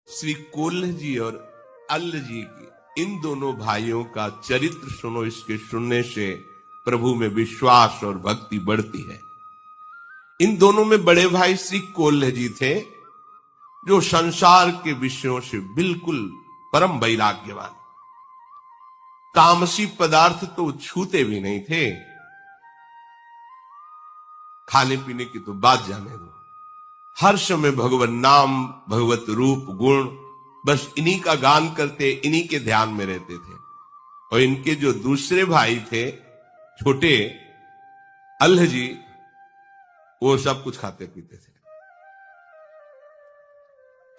श्री कोल्ह जी और अल्ल जी की इन दोनों भाइयों का चरित्र सुनो। इसके सुनने से प्रभु में विश्वास और भक्ति बढ़ती है। इन दोनों में बड़े भाई श्री कोल्ह जी थे, जो संसार के विषयों से बिल्कुल परम वैराग्यवान, तामसी पदार्थ तो छूते भी नहीं थे। खाने पीने की तो बात जाने दो, हर समय भगवत नाम, भगवत रूप, गुण, बस इन्हीं का गान करते, इन्हीं के ध्यान में रहते थे। और इनके जो दूसरे भाई थे छोटे अल्ह जी, वो सब कुछ खाते पीते थे,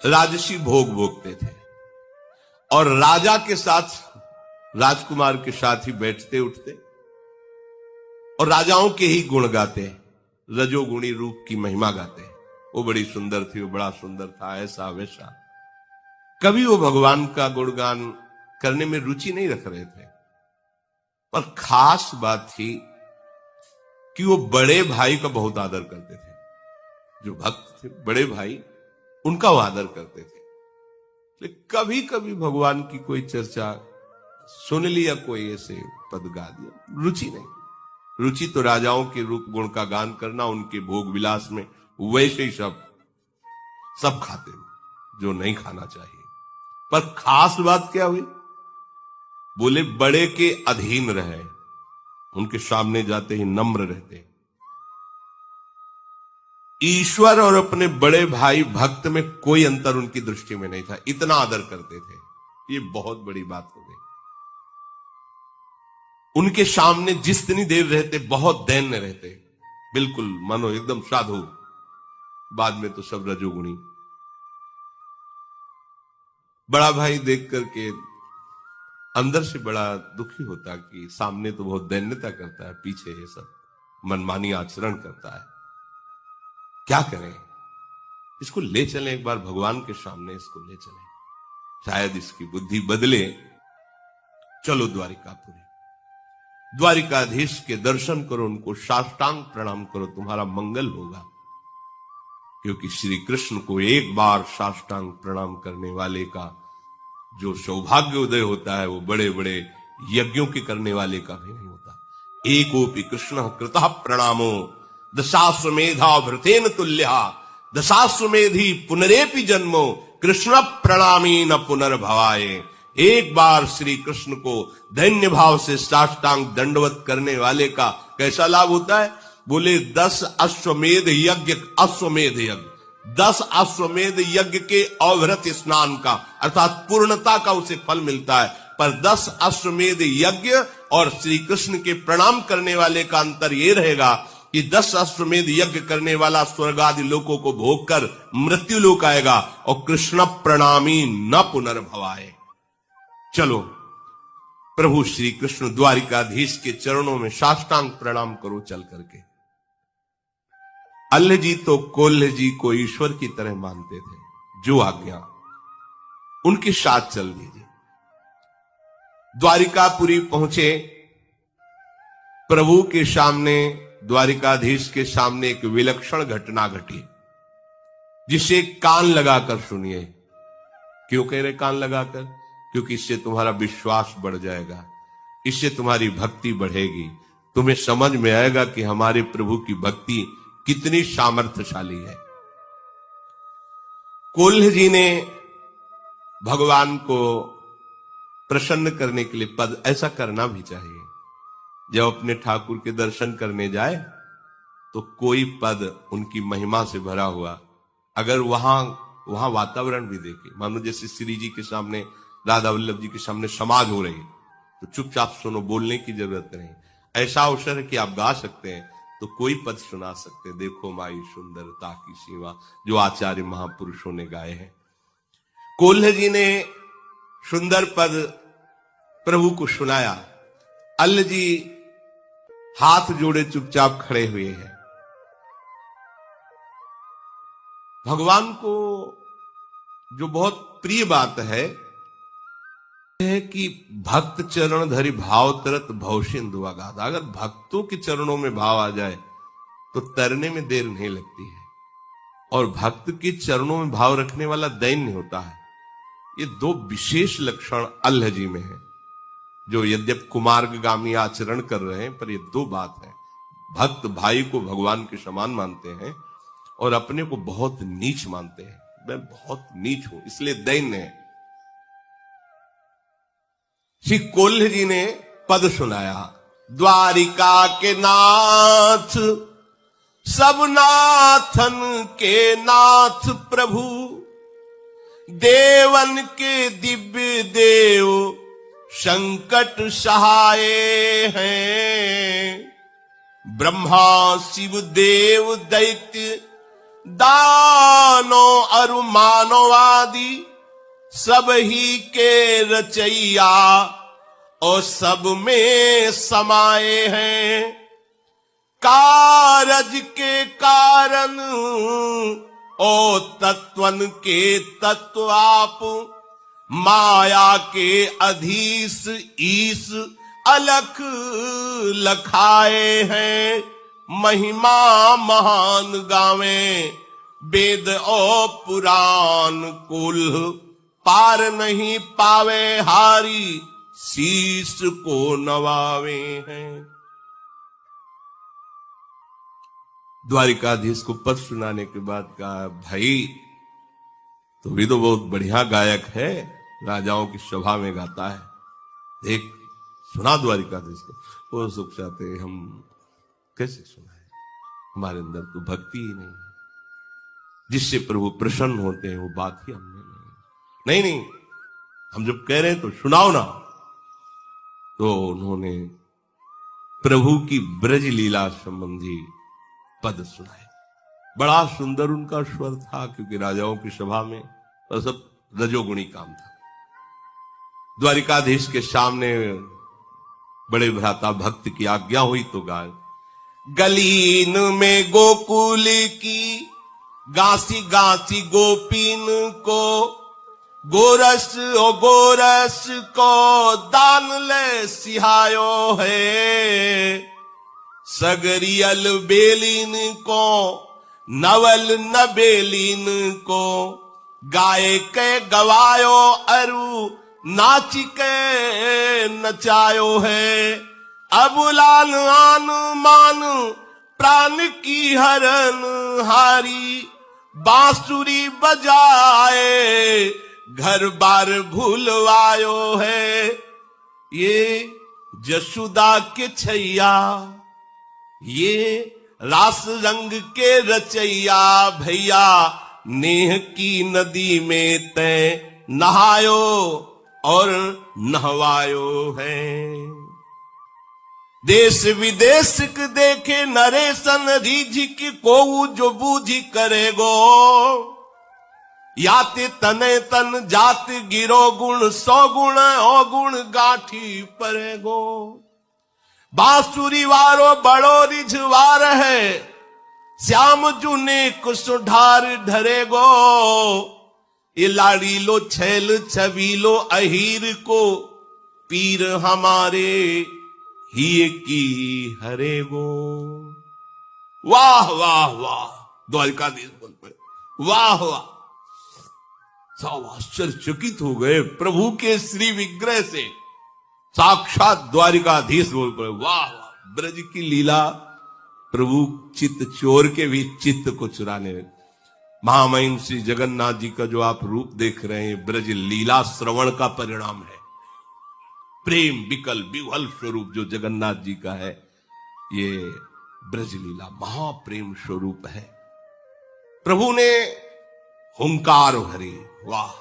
राजसी भोग भोगते थे और राजा के साथ, राजकुमार के साथ ही बैठते उठते और राजाओं के ही गुण गाते, रजोगुणी रूप की महिमा गाते। वो बड़ी सुंदर थी, वो बड़ा सुंदर था, ऐसा वैसा। कभी वो भगवान का गुणगान करने में रुचि नहीं रख रहे थे। पर खास बात थी कि वो बड़े भाई का बहुत आदर करते थे। जो भक्त थे बड़े भाई, उनका वो आदर करते थे। लेकिन कभी कभी भगवान की कोई चर्चा सुन लिया, कोई ऐसे पद गा दिया, रुचि नहीं। रुचि तो राजाओं के रूप गुण का गान करना, उनके भोग विलास में, वैसे ही सब खाते जो नहीं खाना चाहिए। पर खास बात क्या हुई, बोले बड़े के अधीन रहे, उनके सामने जाते ही नम्र रहते। ईश्वर और अपने बड़े भाई भक्त में कोई अंतर उनकी दृष्टि में नहीं था, इतना आदर करते थे। ये बहुत बड़ी बात हो गई। उनके सामने जितनी देर रहते बहुत दैन्य रहते, बिल्कुल मानो एकदम साधु। बाद में तो सब रजोगुणी। बड़ा भाई देख करके अंदर से बड़ा दुखी होता कि सामने तो बहुत दैन्यता करता है, पीछे ये सब मनमानी आचरण करता है। क्या करें, इसको ले चलें एक बार भगवान के सामने, इसको ले चलें, शायद इसकी बुद्धि बदले। चलो द्वारिकापुरी, द्वारिकाधीश के दर्शन करो, उनको साष्टांग प्रणाम करो, तुम्हारा मंगल होगा। क्योंकि श्री कृष्ण को एक बार साष्टांग प्रणाम करने वाले का जो सौभाग्य उदय होता है, वो बड़े बड़े यज्ञों के करने वाले का भी नहीं होता। एकोपि कृष्ण कृतः प्रणामो दशाश्वमेधा भृतेन तुल्यः दशाश्वमेधी पुनरेपि जन्मो कृष्ण प्रणामी न पुनर्भवाये। एक बार श्री कृष्ण को धन्य भाव से साष्टांग दंडवत करने वाले का कैसा लाभ होता है? बोले 10 अश्वमेध यज्ञ, अश्वमेध यज्ञ, 10 अश्वमेध यज्ञ के अवृत स्नान का, अर्थात पूर्णता का उसे फल मिलता है। पर 10 अश्वमेध यज्ञ और श्री कृष्ण के प्रणाम करने वाले का अंतर यह रहेगा कि 10 अश्वमेध यज्ञ करने वाला स्वर्ग आदि लोकों को भोग कर मृत्यु लोक आएगा और कृष्ण प्रणामी न पुनर्भवाए। चलो प्रभु श्री कृष्ण द्वारिकाधीश के चरणों में साष्टांग प्रणाम करो चल करके। अल्ल जी तो कोल्ह जी को ईश्वर की तरह मानते थे, जो आज्ञा उनके साथ चल दीजिए। द्वारिकापुरी पहुंचे, प्रभु के सामने, द्वारिकाधीश के सामने एक विलक्षण घटना घटी, जिसे कान लगाकर सुनिए। क्यों कह रहे कान लगाकर? क्योंकि इससे तुम्हारा विश्वास बढ़ जाएगा, इससे तुम्हारी भक्ति बढ़ेगी, तुम्हें समझ में आएगा कि हमारे प्रभु की भक्ति कितनी सामर्थ्यशाली है। कोल्ह जी ने भगवान को प्रसन्न करने के लिए पद, ऐसा करना भी चाहिए। जब अपने ठाकुर के दर्शन करने जाए तो कोई पद उनकी महिमा से भरा हुआ, अगर वहां वातावरण भी देखे, मानो जैसे श्री जी के सामने, राधा वल्लभ जी के सामने समाज हो रही, तो चुपचाप सुनो, बोलने की जरूरत नहीं। ऐसा अवसर है कि आप गा सकते हैं तो कोई पद सुना सकते हैं। देखो माई सुंदरता की सीमा, जो आचार्य महापुरुषों ने गाए हैं। कोल्ह जी ने सुंदर पद प्रभु को सुनाया। अल्ल जी हाथ जोड़े चुपचाप खड़े हुए हैं। भगवान को जो बहुत प्रिय बात है कि भक्त चरण धरि भाव तरत भवसिंधु अगाध। अगर भक्तों के चरणों में भाव आ जाए तो तरने में देर नहीं लगती है। और भक्त के चरणों में भाव रखने वाला दैन्य होता है। ये दो विशेष लक्षण अल्लाह जी में है, जो यद्यप कुमार्गामी आचरण कर रहे हैं, पर ये दो बात है। भक्त भाई को भगवान के समान मानते हैं और अपने को बहुत नीच मानते हैं। मैं बहुत नीच हूं, इसलिए दैन्य है। श्री कोल्ह जी ने पद सुनाया, द्वारिका के नाथ सब नाथन के नाथ प्रभु, देवन के दिव्य देव संकट सहाय हैं। ब्रह्मा शिव देव दैत्य दानो अरु मानवादि, सब ही के रचैया और सब में समाये हैं। कारज के कारण ओ तत्वन के तत्व आप, माया के अधीश ईश अलख लखाए हैं। महिमा महान गावे वेद और पुराण, कुल पार नहीं पावे हारी शीश को नवावे हैं। द्वारिकाधीश को पद सुनाने के बाद कहा, भाई तो भी तो बहुत बढ़िया गायक है, राजाओं की सभा में गाता है, देख सुना द्वारिकाधीश को। वो सुख चाहते, हम कैसे सुनाए, हमारे अंदर तो भक्ति ही नहीं है। जिससे प्रभु प्रसन्न होते हैं वो बात ही हमने नहीं। नहीं, हम जब कह रहे हैं तो सुनाओ ना। तो उन्होंने प्रभु की ब्रज लीला संबंधी पद सुनाए। बड़ा सुंदर उनका स्वर था, क्योंकि राजाओं की सभा में और सब रजोगुणी काम था। द्वारिकाधीश के सामने बड़े भ्राता भक्त की आज्ञा हुई तो गाय, गलीन में गोकुल की गासी गासी गोपीन को, गोरस ओ गोरस को दान ले सिहायो है। सगरियल बेलीन को नवल नबेलीन को, गाय के गवायो अरु नाच के नचायो है। अबुलान आन मान प्राण की हरन हारी, बांसुरी बजाए घर बार भूलवायो है। ये जसुदा के छैया, ये रास रंग के रचैया, भैया नेह की नदी में तय नहायो और नहवायो है। देश विदेश के देखे नरेशन रीझिक को जो बूझी करेगो, याते तने तन जात गिरो गुण, सौ गुण अवगुण गाठी परेगो। बांसुरी वारो बड़ो रिझवार है, श्याम जुने कुसुढार ढरेगो। ये लाड़ी लो छैल छबीलो अहीर को, पीर हमारे ही की हरेगो। वाह वाह वाह, द्वारिकाधीश बोल पड़े, वाह वाह। सब आश्चर्यचकित हो गए प्रभु के श्री विग्रह से। साक्षात द्वारिकाधीश बोल पड़े, वाह वाह। ब्रज की लीला प्रभु चित्त चोर के भी चित्त को चुराने लगे। महामहिम श्री जगन्नाथ जी का जो आप रूप देख रहे हैं, ब्रज लीला श्रवण का परिणाम है। प्रेम विकल विह्वल स्वरूप जो जगन्नाथ जी का है, ये ब्रज लीला महाप्रेम स्वरूप है। प्रभु ने हुंकार भरी, वाह।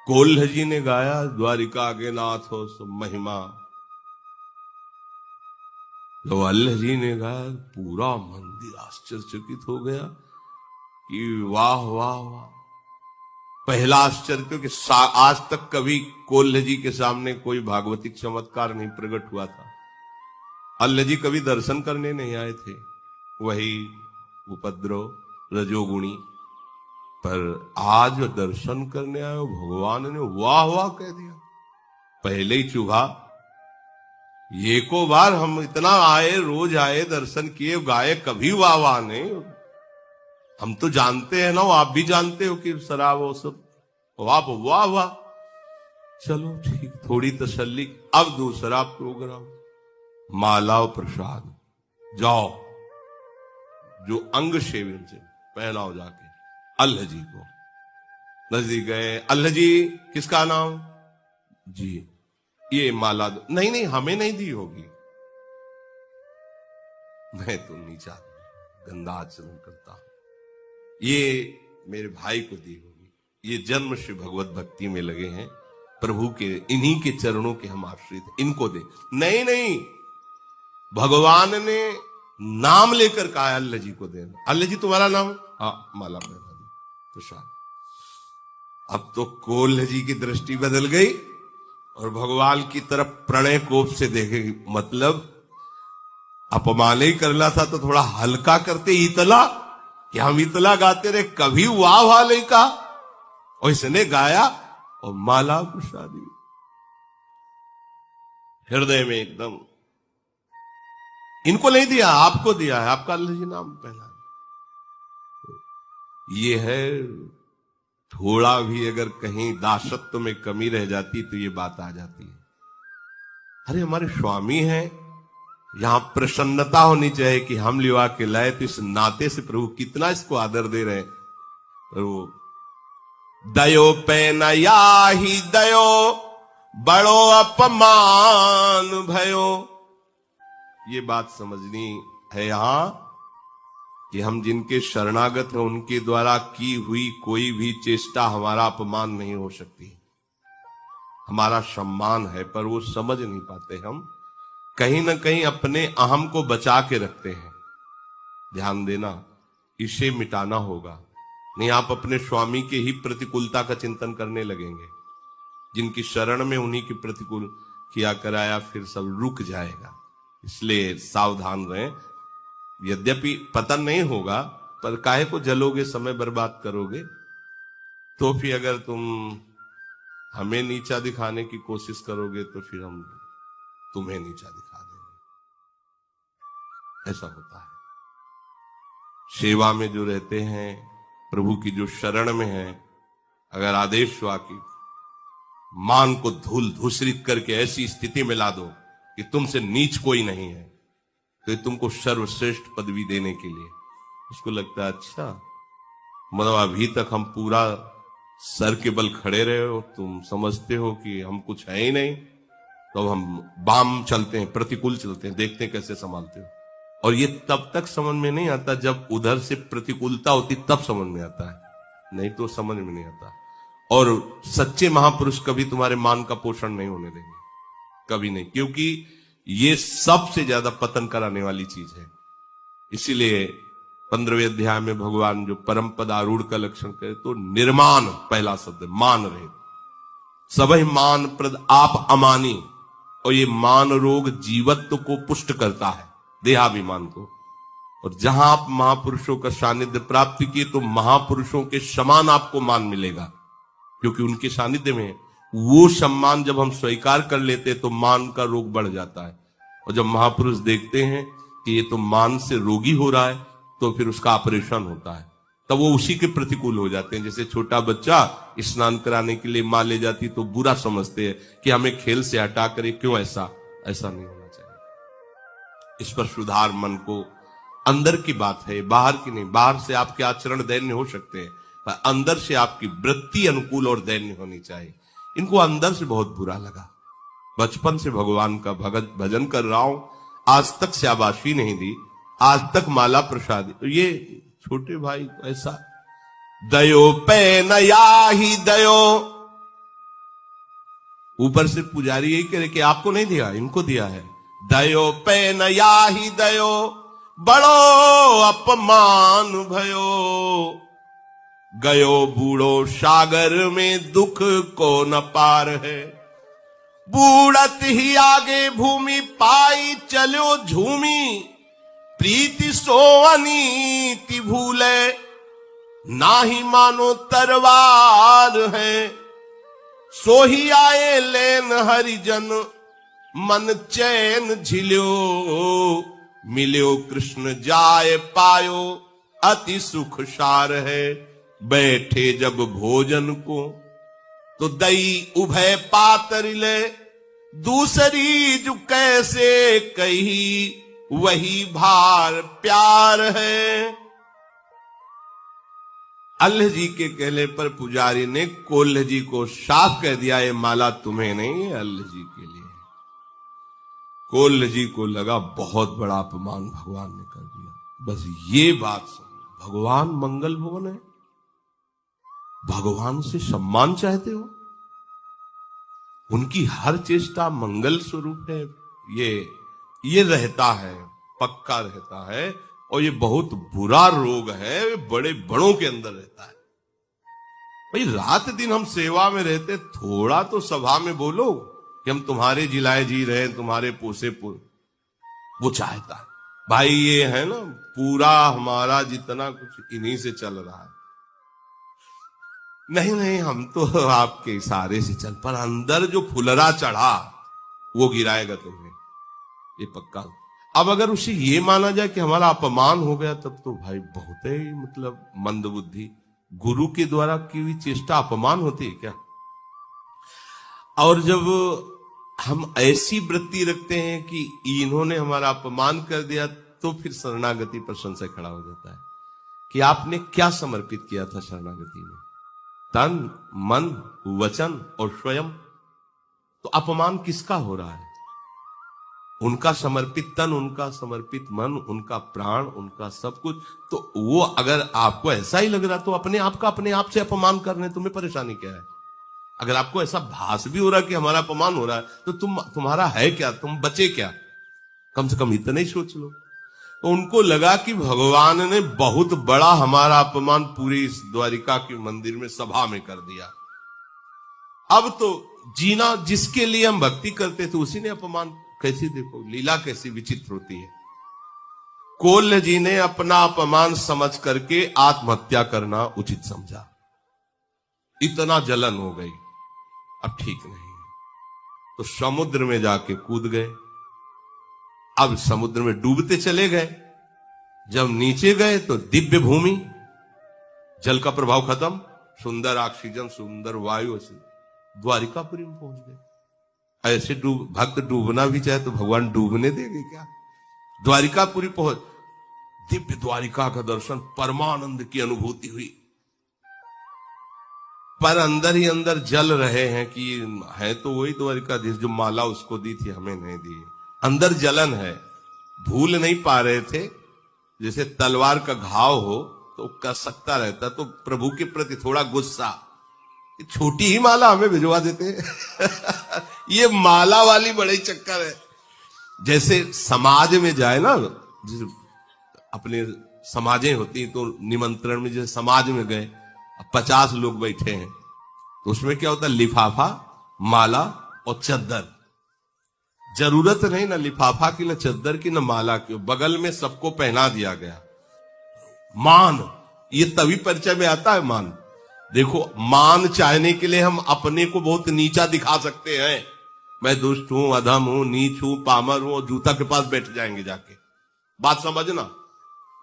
कोल्ह जी ने गाया, द्वारिका के नाथ हो सब महिमा। जो अल्लाह जी ने गाया, पूरा मंदिर आश्चर्यचकित हो गया कि वाह वाह वाह। पहला आश्चर्य, क्योंकि आज तक कभी कोल्ह जी के सामने कोई भागवतिक चमत्कार नहीं प्रकट हुआ था। अल्लाह जी कभी दर्शन करने नहीं आए थे, वही उपद्रव रजोगुणी। पर आज दर्शन करने आए, भगवान ने वाह वाह कह दिया। पहले ही चुभा, ये को बार हम इतना आए, रोज आए, दर्शन किए, गाए, कभी वाह वाह नहीं। हम तो जानते हैं ना, आप भी जानते हो कि शराब वो सब वाह वाह वाह, चलो ठीक, थोड़ी तसल्ली। अब दूसरा प्रोग्राम, माला और प्रसाद, जाओ जो अंग सेवन से पहनाओ जाके अल्लाह जी को। नजदीक गए, अल्लाह जी किसका नाम जी, ये माला दो। नहीं नहीं, हमें नहीं दी होगी, मैं तो नीचा गंदा आचरण करता हूं, ये मेरे भाई को दी होगी। ये जन्म से भगवत भक्ति में लगे हैं, प्रभु के इन्हीं के चरणों के हम आश्रित हैं, इनको दे। नहीं नहीं, भगवान ने नाम लेकर कहा अल्लाह जी को देना। अल्लाह जी तुम्हारा नाम, हाँ, माला पहना दी, प्रसाद। अब तो कोल्ह जी की दृष्टि बदल गई और भगवान की तरफ प्रणय कोप से देखेगी। मतलब अपमान ही करना था तो थोड़ा हल्का करते, इतला कि हम इतला गाते रहे, कभी वाह वाह नहीं कहा, और इसने गाया और माला प्रसादी हृदय में एकदम। इनको नहीं दिया, आपको दिया है, आपका अल्लाह जी नाम पहला। ये है, थोड़ा भी अगर कहीं दासत्व में कमी रह जाती तो ये बात आ जाती है। अरे हमारे स्वामी हैं, यहां प्रसन्नता होनी चाहिए कि हम लिवा के लाए, तो इस नाते से प्रभु कितना इसको आदर दे रहे हैं। प्रभु दयो पे नया ही दयो, बड़ो अपमान भयो। ये बात समझनी है यहां कि हम जिनके शरणागत हैं उनके द्वारा की हुई कोई भी चेष्टा हमारा अपमान नहीं हो सकती, हमारा सम्मान है। पर वो समझ नहीं पाते, हम कहीं ना कहीं अपने अहम को बचा के रखते हैं। ध्यान देना, इसे मिटाना होगा, नहीं आप अपने स्वामी के ही प्रतिकूलता का चिंतन करने लगेंगे। जिनकी शरण में उन्हीं की प्रतिकूल किया कराया, फिर सब रुक जाएगा। इसलिए सावधान रहें। यद्यपि पतन नहीं होगा, पर काहे को जलोगे, समय बर्बाद करोगे। तो फिर अगर तुम हमें नीचा दिखाने की कोशिश करोगे तो फिर हम तुम्हें नीचा दिखा देंगे। ऐसा होता है। सेवा में जो रहते हैं, प्रभु की जो शरण में है, अगर आदेश हुआ कि मान को धूल धूसरित करके ऐसी स्थिति में ला दो कि तुमसे नीच कोई नहीं है, तो तुमको सर्वश्रेष्ठ पदवी देने के लिए, उसको लगता है अच्छा, मतलब अभी तक हम पूरा सर के बल खड़े रहे हो, तुम समझते हो कि हम कुछ है ही नहीं, तो हम बाम चलते हैं, प्रतिकूल चलते हैं, देखते हैं कैसे संभालते हो। और ये तब तक समझ में नहीं आता जब उधर से प्रतिकूलता होती, तब समझ में आता है, नहीं तो समझ में नहीं आता। और सच्चे महापुरुष कभी तुम्हारे मान का पोषण नहीं होने देंगे, कभी नहीं, क्योंकि ये सबसे ज्यादा पतन कराने वाली चीज है। इसीलिए 15वें अध्याय में भगवान जो परम पद आरूढ़ का लक्षण कहे तो निर्मान पहला शब्द, मान रहे सबहि मान प्रद आप अमानी। और ये मान रोग जीवत्व को पुष्ट करता है, देहाभिमान को। और जहां आप महापुरुषों का सानिध्य प्राप्त किए तो महापुरुषों के समान आपको मान मिलेगा, क्योंकि उनके सानिध्य में वो सम्मान जब हम स्वीकार कर लेते तो मान का रोग बढ़ जाता है। और जब महापुरुष देखते हैं कि ये तो मान से रोगी हो रहा है, तो फिर उसका ऑपरेशन होता है, तब वो उसी के प्रतिकूल हो जाते हैं। जैसे छोटा बच्चा स्नान कराने के लिए मां ले जाती तो बुरा समझते हैं कि हमें खेल से हटा करे, क्यों ऐसा नहीं होना चाहिए। इस पर सुधार मन को, अंदर की बात है, बाहर की नहीं। बाहर से आपके आचरण दैन्य हो सकते हैं, पर अंदर से आपकी वृत्ति अनुकूल और दैन्य होनी चाहिए। इनको अंदर से बहुत बुरा लगा, बचपन से भगवान का भजन कर रहा हूं, आज तक शाबाशी नहीं दी, आज तक माला प्रसाद। तो ये छोटे भाई ऐसा दयो पे नया ही दयो, ऊपर से पुजारी यही कह रहे कि आपको नहीं दिया, इनको दिया है। दयो पे नया ही दयो, बड़ो अपमान भयो। गयो बूढ़ो सागर में दुख को न पार है। बूढ़त ही आगे भूमि पाई चलो झूमी। प्रीति सो अनीति भूले, नाही मानो तरवार है। सो ही आए लेन हरिजन, मन चैन झिल्यो। मिल्यो कृष्ण जाय पायो, अति सुख सार है। बैठे जब भोजन को, तो दई उभय पातरिले दूसरी जो कैसे कही, वही भार प्यार है। अल्लाह जी के कहने पर पुजारी ने कोल्ह जी को साफ कह दिया, ये माला तुम्हें नहीं, ये अल्लाह जी के लिए। कोल्ह जी को लगा बहुत बड़ा अपमान भगवान ने कर दिया। बस ये बात समझो, भगवान मंगल भवन है, भगवान से सम्मान चाहते हो, उनकी हर चेष्टा मंगल स्वरूप है। ये रहता है, पक्का रहता है। और ये बहुत बुरा रोग है, बड़े बड़ों के अंदर रहता है। भाई रात दिन हम सेवा में रहते, थोड़ा तो सभा में बोलो कि हम तुम्हारे जिलाए जी रहे, तुम्हारे पोसे वो चाहता है। भाई ये है ना, पूरा हमारा जितना कुछ इन्हीं से चल रहा है। नहीं हम तो आपके इशारे से चल, पर अंदर जो फुलरा चढ़ा वो गिराएगा तुम्हें, ये पक्का। अब अगर उसे ये माना जाए कि हमारा अपमान हो गया, तब तो भाई बहुत ही मतलब मंदबुद्धि। गुरु के द्वारा की हुई चेष्टा अपमान होती है क्या? और जब हम ऐसी वृत्ति रखते हैं कि इन्होंने हमारा अपमान कर दिया, तो फिर शरणागति पर संशय खड़ा हो जाता है कि आपने क्या समर्पित किया था शरणागति में, तन मन वचन और स्वयं। तो अपमान किसका हो रहा है? उनका समर्पित तन, उनका समर्पित मन, उनका प्राण, उनका सब कुछ। तो वो अगर आपको ऐसा ही लग रहा, तो अपने आप का अपने आप से अपमान करने तुम्हें परेशानी क्या है? अगर आपको ऐसा भास भी हो रहा कि हमारा अपमान हो रहा है, तो तुम्हारा है क्या, तुम बचे क्या? कम से कम इतना ही सोच लो। तो उनको लगा कि भगवान ने बहुत बड़ा हमारा अपमान पूरी इस द्वारिका के मंदिर में सभा में कर दिया। अब तो जीना जिसके लिए हम भक्ति करते थे, उसी ने अपमान। कैसी देखो लीला कैसी विचित्र होती है। कोल्ह जी ने अपना अपमान समझ करके आत्महत्या करना उचित समझा। इतना जलन हो गई, अब ठीक नहीं, तो समुद्र में जाके कूद गए। अब समुद्र में डूबते चले गए। जब नीचे गए तो दिव्य भूमि, जल का प्रभाव खत्म, सुंदर ऑक्सीजन, सुंदर वायु, द्वारिकापुरी में पहुंच गए। ऐसे भक्त डूबना भी चाहे तो भगवान डूबने देंगे क्या? द्वारिकापुरी पहुंच, दिव्य द्वारिका का दर्शन, परमानंद की अनुभूति हुई। पर अंदर ही अंदर जल रहे हैं कि है तो वही द्वारिकाधीश जो माला उसको दी थी, हमें नहीं दी। अंदर जलन है, भूल नहीं पा रहे थे। जैसे तलवार का घाव हो तो कसकता रहता, तो प्रभु के प्रति थोड़ा गुस्सा, छोटी ही माला हमें भिजवा देते ये माला वाली बड़े चक्कर है। जैसे समाज में जाए ना, जैसे अपने समाजें होती तो निमंत्रण में, जैसे समाज में गए, 50 लोग बैठे हैं, तो उसमें क्या होता है, लिफाफा, माला और चद्दर। जरूरत नहीं ना लिफाफा की, ना चद्दर की, ना माला की, बगल में सबको पहना दिया गया। मान, ये तभी परिचय में आता है मान। देखो, मान चाहने के लिए हम अपने को बहुत नीचा दिखा सकते हैं। मैं दुष्ट हूं, अधम हूं, नीच हूं, पामर हूं, जूता के पास बैठ जाएंगे जाके, बात समझना।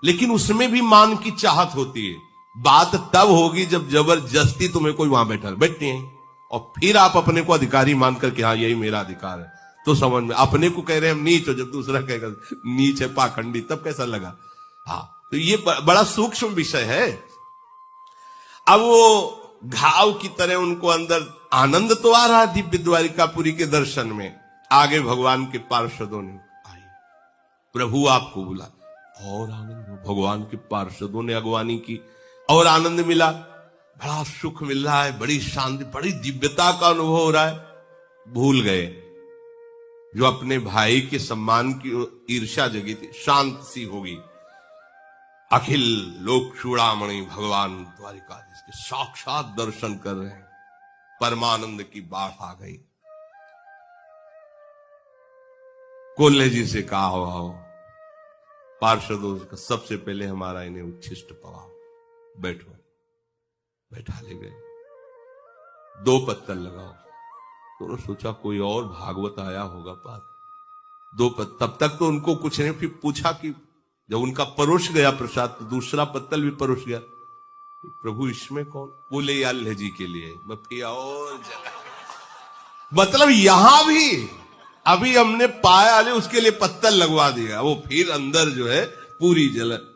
लेकिन उसमें भी मान की चाहत होती है। बात तब होगी जब जबरदस्ती तुम्हें कोई वहां बैठे हैं, और फिर आप अपने को अधिकारी मानकर कि हाँ यही मेरा अधिकार है, तो समझ में। अपने को कह रहे हैं हम नीच हो, जब दूसरा कहेगा नीच है, पाखंडी, तब कैसा लगा? हाँ, तो ये बड़ा सूक्ष्म विषय है। अब वो घाव की तरह उनको अंदर आनंद तो आ रहा दिव्य द्वारिकापुरी के दर्शन में। आगे भगवान के पार्षदों ने आई, प्रभु आपको बुला, और आनंद, भगवान के पार्षदों ने अगवानी की और आनंद मिला, बड़ा सुख मिल रहा है, बड़ी शांति, बड़ी दिव्यता का अनुभव हो रहा है। भूल गए जो अपने भाई के सम्मान की ईर्ष्या जगी थी, शांत सी होगी। अखिल लोक चूड़ामणि भगवान द्वारिकाधीश के साक्षात दर्शन कर रहे हैं, परमानंद की बाढ़ आ गई। कोल्हे जी से कहा हो पार्षदों का, सबसे पहले हमारा इन्हें उच्छिष्ट पवाओ, बैठो। बैठा ले गए, 2 पत्तल लगाओ। तो उन्होंने सोचा कोई और भागवत आया होगा पास, 2 पत्तल। तब तक तो उनको कुछ नहीं, फिर पूछा कि जब उनका परोस गया प्रसाद, तो दूसरा पत्तल भी परोस गया। प्रभु इसमें कौन? बोले अल्लाह जी के लिए। और मतलब यहां भी अभी हमने पाया ले उसके लिए पत्थर लगवा दिया, वो फिर अंदर जो है पूरी जलन।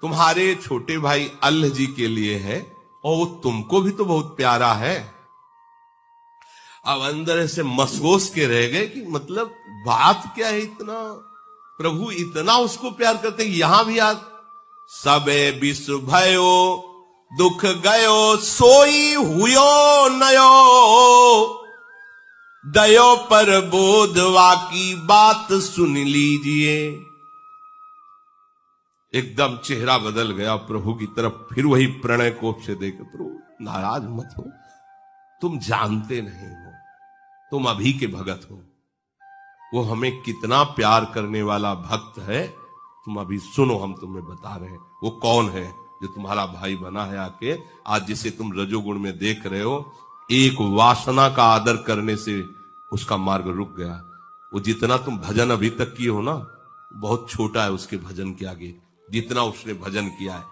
तुम्हारे छोटे भाई अल्लाह जी के लिए है और वो तुमको भी तो बहुत प्यारा है। अब अंदर ऐसे मसोस के रह गए कि मतलब बात क्या है, इतना प्रभु इतना उसको प्यार करते। यहां भी आज सबे विश्व भयो दुख गयो सोई हुयो नयो, दयो पर बोधवा की बात सुन लीजिए। एकदम चेहरा बदल गया प्रभु की तरफ, फिर वही प्रणय कोप से देखे, प्रभु नाराज मत हो, तुम जानते नहीं हो, तुम अभी के भगत हो, वो हमें कितना प्यार करने वाला भक्त है, तुम अभी सुनो, हम तुम्हें बता रहे हैं वो कौन है जो तुम्हारा भाई बना है आके। आज जिसे तुम रजोगुण में देख रहे हो, एक वासना का आदर करने से उसका मार्ग रुक गया। वो जितना तुम भजन अभी तक किए हो ना, बहुत छोटा है उसके भजन के आगे जितना उसने भजन किया है।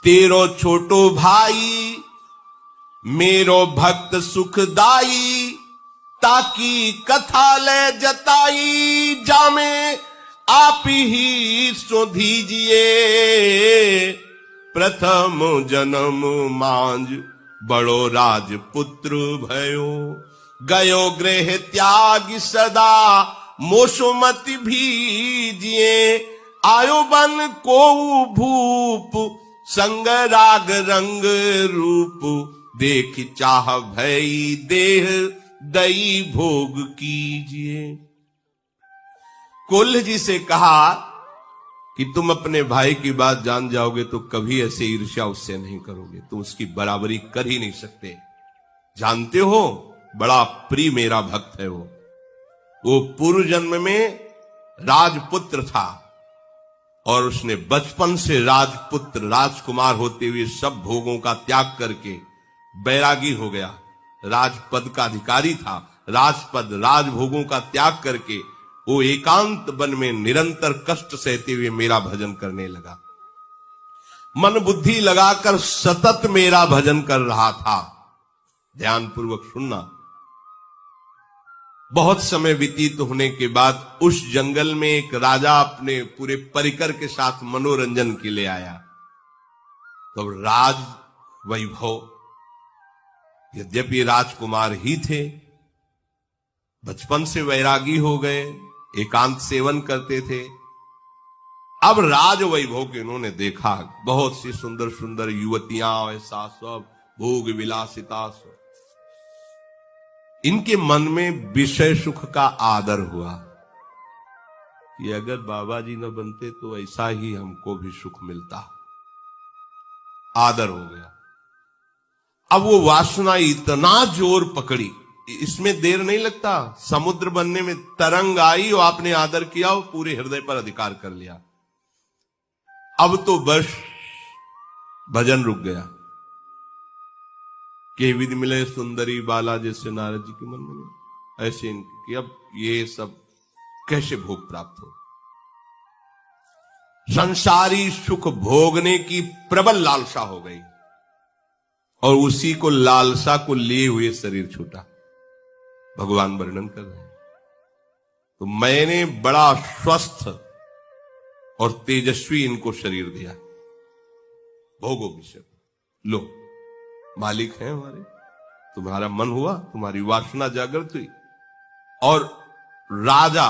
तेरो छोटो भाई मेरो भक्त सुखदाई, ताकि कथा ले जताई, जामे आप ही सो दीजिए। प्रथम जन्म मांझ बड़ो राजपुत्र भयो, गयो गृह त्याग सदा मोसुमति भीजिए। आयो बन को भूप संग राग रंग रूप, देख चाह भई देह दई भोग कीजिए। कोल्ह जी से कहा कि तुम अपने भाई की बात जान जाओगे तो कभी ऐसे ईर्ष्या उससे नहीं करोगे, तुम उसकी बराबरी कर ही नहीं सकते। जानते हो बड़ा प्रिय मेरा भक्त है वो पूर्व जन्म में राजपुत्र था और उसने बचपन से राजपुत्र राजकुमार होते हुए सब भोगों का त्याग करके बैरागी हो गया। राजपद का अधिकारी था, राजपद राजभोगों का त्याग करके वो एकांत वन में निरंतर कष्ट सहते हुए मेरा भजन करने लगा। मन बुद्धि लगाकर सतत मेरा भजन कर रहा था। ध्यान पूर्वक सुनना। बहुत समय व्यतीत होने के बाद उस जंगल में एक राजा अपने पूरे परिकर के साथ मनोरंजन के लिए आया। तो राज वैभव, यद्यपि राजकुमार ही थे, बचपन से वैरागी हो गए, एकांत सेवन करते थे। अब राज वैभव के इन्होंने देखा, बहुत सी सुंदर सुंदर युवतियां, ऐसा सब भोग विलासिता, इनके मन में विषय सुख का आदर हुआ कि अगर बाबा जी न बनते तो ऐसा ही हमको भी सुख मिलता। आदर हो गया। अब वो वासना इतना जोर पकड़ी, इसमें देर नहीं लगता, समुद्र बनने में तरंग आई और आपने आदर किया, वो पूरे हृदय पर अधिकार कर लिया। अब तो बस भजन रुक गया। के विधि मिले सुंदरी बाला, जैसे नारद जी के मन में ऐसे इनकी अब ये सब कैसे भोग प्राप्त हो। संसारी सुख भोगने की प्रबल लालसा हो गई और उसी को लालसा को लिए हुए शरीर छूटा। भगवान वर्णन कर रहे हैं, तो मैंने बड़ा स्वस्थ और तेजस्वी इनको शरीर दिया। भोगो विषय लो, मालिक है हमारे, तुम्हारा मन हुआ, तुम्हारी वासना जागृत हुई और राजा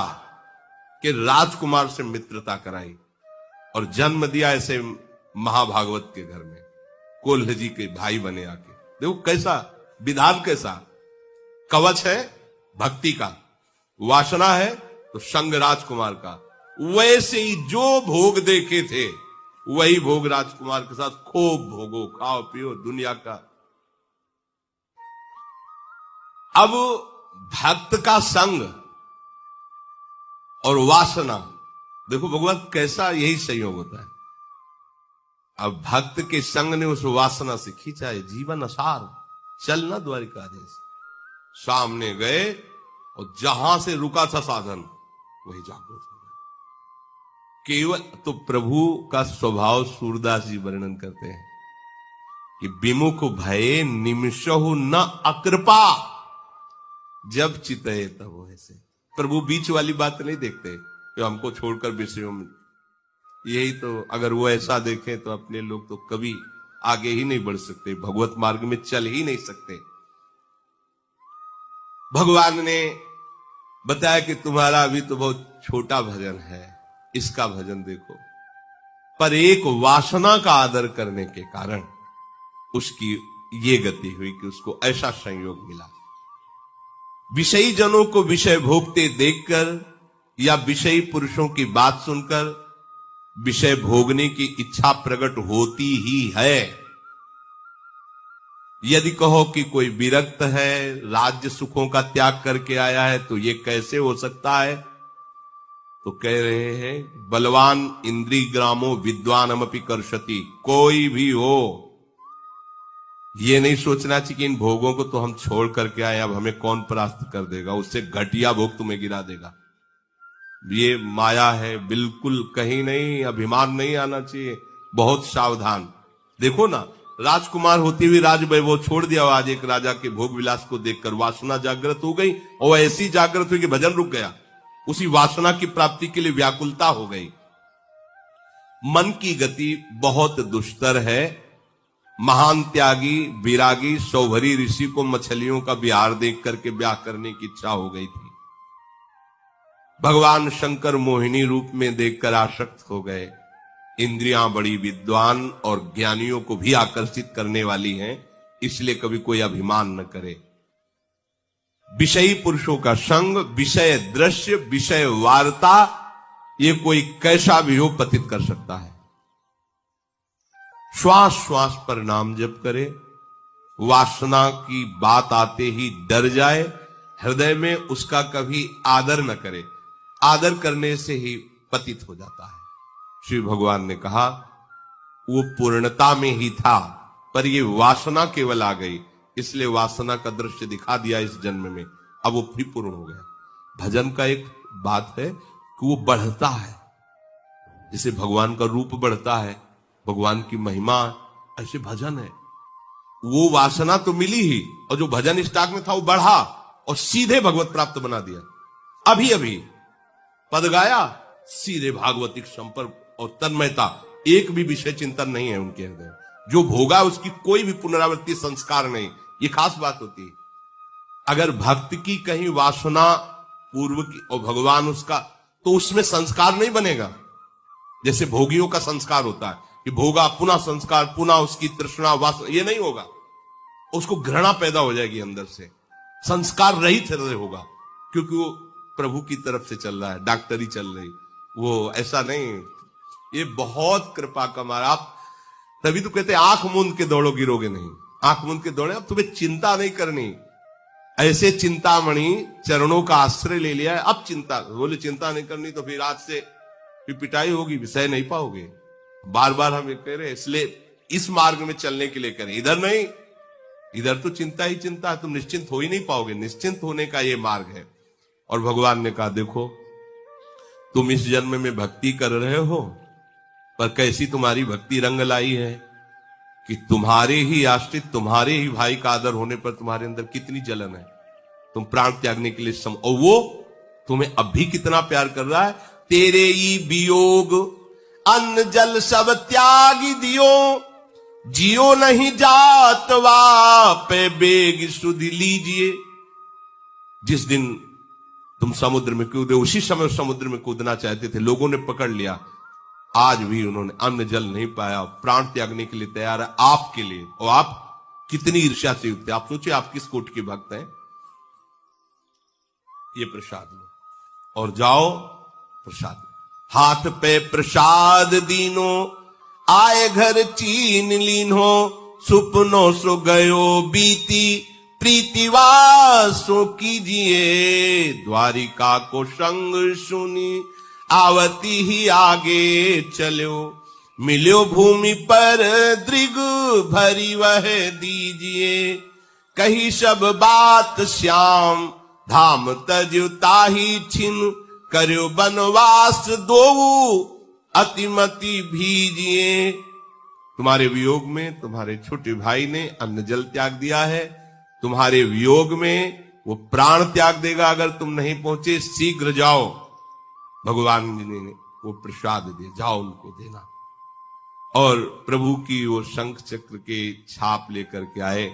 के राजकुमार से मित्रता कराई और जन्म दिया ऐसे महाभागवत के घर में। कोल्ह जी के भाई बने आके। देखो कैसा विधान, कैसा कवच है भक्ति का, वासना है तो संग राजकुमार का। वैसे ही जो भोग देखे थे वही भोग राजकुमार के साथ खूब भोगो, खाओ पियो दुनिया का। अब भक्त का संग और वासना, देखो भगवान कैसा यही संयोग होता है। अब भक्त के संग ने उस वासना से खींचा है, जीवन असार चलना द्वारिकाधीश। सामने गए और जहां से रुका था साधन वही जागृत हो गया। केवल तो प्रभु का स्वभाव सूरदास जी वर्णन करते हैं कि विमुख भये निमिषहु न अकृपा, जब चितये तब ऐसे। प्रभु बीच वाली बात नहीं देखते कि हमको छोड़कर विषयों में, यही तो अगर वो ऐसा देखें तो अपने लोग तो कभी आगे ही नहीं बढ़ सकते, भगवत मार्ग में चल ही नहीं सकते। भगवान ने बताया कि तुम्हारा अभी तो बहुत छोटा भजन है, इसका भजन देखो। पर एक वासना का आदर करने के कारण उसकी ये गति हुई कि उसको ऐसा संयोग मिला। विषयी जनों को विषय भोगते देखकर या विषयी पुरुषों की बात सुनकर विषय भोगने की इच्छा प्रकट होती ही है। यदि कहो कि कोई विरक्त है, राज्य सुखों का त्याग करके आया है, तो ये कैसे हो सकता है? तो कह रहे हैं बलवान इंद्री ग्रामो विद्वानमपि कर्षति। कोई भी हो, ये नहीं सोचना चाहिए कि इन भोगों को तो हम छोड़ करके आए, अब हमें कौन परास्त कर देगा, उससे घटिया भोग तुम्हें गिरा देगा। ये माया है, बिल्कुल कहीं नहीं, अभिमान नहीं आना चाहिए, बहुत सावधान। देखो ना, राजकुमार होती हुई राज वैभव छोड़ दिया, आज एक राजा के भोग विलास को देखकर वासना जागृत हो गई, और ऐसी जागृत हुई कि भजन रुक गया, उसी वासना की प्राप्ति के लिए व्याकुलता हो गई। मन की गति बहुत दुष्टर है। महान त्यागी विरागी सौभरी ऋषि को मछलियों का विहार देख करके ब्याह करने की इच्छा हो गई थी। भगवान शंकर मोहिनी रूप में देखकर आसक्त हो गए। इंद्रियां बड़ी विद्वान और ज्ञानियों को भी आकर्षित करने वाली हैं, इसलिए कभी कोई अभिमान न करे। विषयी पुरुषों का संग, विषय दृश्य, विषय वार्ता, ये कोई कैसा भी हो पतित कर सकता है। श्वास श्वास पर नाम जप करे, वासना की बात आते ही डर जाए, हृदय में उसका कभी आदर न करे, आदर करने से ही पतित हो जाता है। श्री भगवान ने कहा वो पूर्णता में ही था, पर ये वासना केवल आ गई, इसलिए वासना का दृश्य दिखा दिया इस जन्म में, अब वो भी पूर्ण हो गया। भजन का एक बात है कि वो बढ़ता है, जैसे भगवान का रूप बढ़ता है, भगवान की महिमा, ऐसे भजन है। वो वासना तो मिली ही, और जो भजन स्टॉक में था वो बढ़ा और सीधे भगवत प्राप्त बना दिया। अभी अभी पद गाया, सीधे भागवतिक संपर्क और तन्मयता, एक भी विषय चिंतन नहीं है उनके हृदय। जो भोगा उसकी कोई भी पुनरावृत्ति संस्कार नहीं, ये खास बात होती है। अगर भक्त की कहीं वासना पूर्व की और भगवान उसका, तो उसमें संस्कार नहीं बनेगा। जैसे भोगियों का संस्कार होता है कि भोगा पुनः संस्कार, पुनः उसकी तृष्णा वासना, ये नहीं होगा। उसको घृणा पैदा हो जाएगी अंदर से, संस्कार रहित हृदय होगा, क्योंकि वो प्रभु की तरफ से चल रहा है, डॉक्टरी चल रही, वो ऐसा नहीं। ये बहुत कृपा का मारा। आप तभी तो कहते आंख मूंद के दौड़ो गिरोगे नहीं, आंख मूंद के दौड़े। अब तुम्हें चिंता नहीं करनी, ऐसे चिंतामणि चरणों का आश्रय ले लिया है, अब चिंता, बोले चिंता नहीं करनी तो फिर आज से फिर पिटाई होगी, विषय नहीं पाओगे। बार बार हम ये कह रहे हैं, इसलिए इस मार्ग में चलने के लिए करें, इधर नहीं। इधर तो चिंता ही चिंता है, तुम निश्चिंत हो ही नहीं पाओगे। निश्चिंत होने का ये मार्ग है। और भगवान ने कहा देखो, तुम इस जन्म में भक्ति कर रहे हो, पर कैसी तुम्हारी भक्ति रंग लाई है कि तुम्हारे ही आश्रित, तुम्हारे ही भाई का आदर होने पर तुम्हारे अंदर कितनी जलन है। तुम प्राण त्यागने के लिए और वो तुम्हें अब भी कितना प्यार कर रहा है। तेरे ही वियोग अन्न जल सब त्यागी दियो, जियो नहीं जात वापे बेग सुधि लीजिए। जिस दिन तुम समुद्र में कूदे, उसी समय समुद्र में कूदना चाहते थे, लोगों ने पकड़ लिया, आज भी उन्होंने अन्न जल नहीं पाया, प्राण त्यागने के लिए तैयार है आपके लिए। और आप कितनी ईर्ष्या से युक्त है। आप सोचिए आप किस कोट के भक्त हैं। ये प्रसाद लो और जाओ प्रसाद। हाथ पे प्रसाद दीनो, आए घर चीन लीनो, सुपनो सो गयो बीती, प्रीतिवासो कीजिए। द्वारिका को संग सुनी, आवती ही आगे चलो, मिलो भूमि पर दृग भरी वह दीजिए। कही सब बात श्याम, धाम तजु ताही छिन, करो बनवास दो अतिमति भीजिए। तुम्हारे वियोग में तुम्हारे छोटे भाई ने अन्न जल त्याग दिया है, तुम्हारे वियोग में वो प्राण त्याग देगा अगर तुम नहीं पहुंचे। शीघ्र जाओ, भगवान जी ने वो प्रसाद दे, जाओ उनको देना। और प्रभु की वो शंख चक्र के छाप लेकर के आए।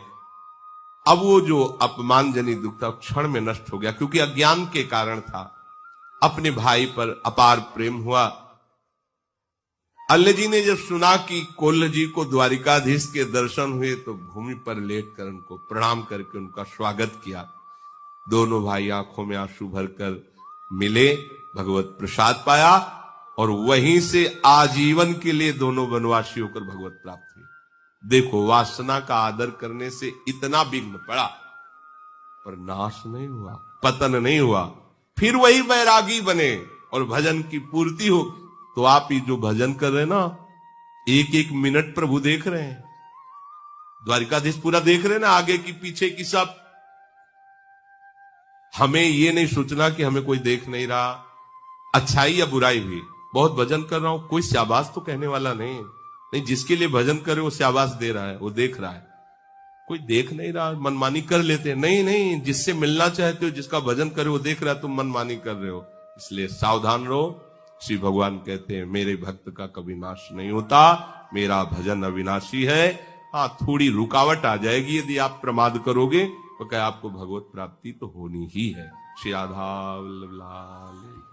अब वो जो अपमानजनित दुख था क्षण में नष्ट हो गया, क्योंकि अज्ञान के कारण था। अपने भाई पर अपार प्रेम हुआ। अल्ल जी ने जब सुना कि कोल्ह जी को द्वारिकाधीश के दर्शन हुए तो भूमि पर लेटकर उनको प्रणाम करके उनका स्वागत किया। दोनों भाई आंखों में आंसू भरकर मिले, भगवत प्रसाद पाया और वहीं से आजीवन के लिए दोनों वनवासी होकर भगवत प्राप्त हुए। देखो, वासना का आदर करने से इतना विघ्न पड़ा पर नाश नहीं हुआ, पतन नहीं हुआ। फिर वही वैरागी बने और भजन की पूर्ति हो। तो आप ही जो भजन कर रहे हैं ना, एक एक मिनट प्रभु देख रहे हैं, द्वारिकाधीश पूरा देख रहे हैं ना, आगे की पीछे की सब। हमें ये नहीं सोचना कि हमें कोई देख नहीं रहा, अच्छाई या बुराई भी। बहुत भजन कर रहा हूं, कोई शाबाश तो कहने वाला नहीं, जिसके लिए भजन करे वो शाबाश दे रहा है, वो देख रहा है। कोई देख नहीं रहा, मनमानी कर लेते हैं। नहीं, जिससे मिलना चाहते हो, जिसका भजन करे वो देख रहा है, तुम मनमानी कर रहे हो। इसलिए सावधान रहो। श्री भगवान कहते हैं मेरे भक्त का कभी नाश नहीं होता, मेरा भजन अविनाशी है। हाँ, थोड़ी रुकावट आ जाएगी यदि आप प्रमाद करोगे, तो क्या आपको भगवत प्राप्ति तो होनी ही है। श्री राधा वल्लभ लाल।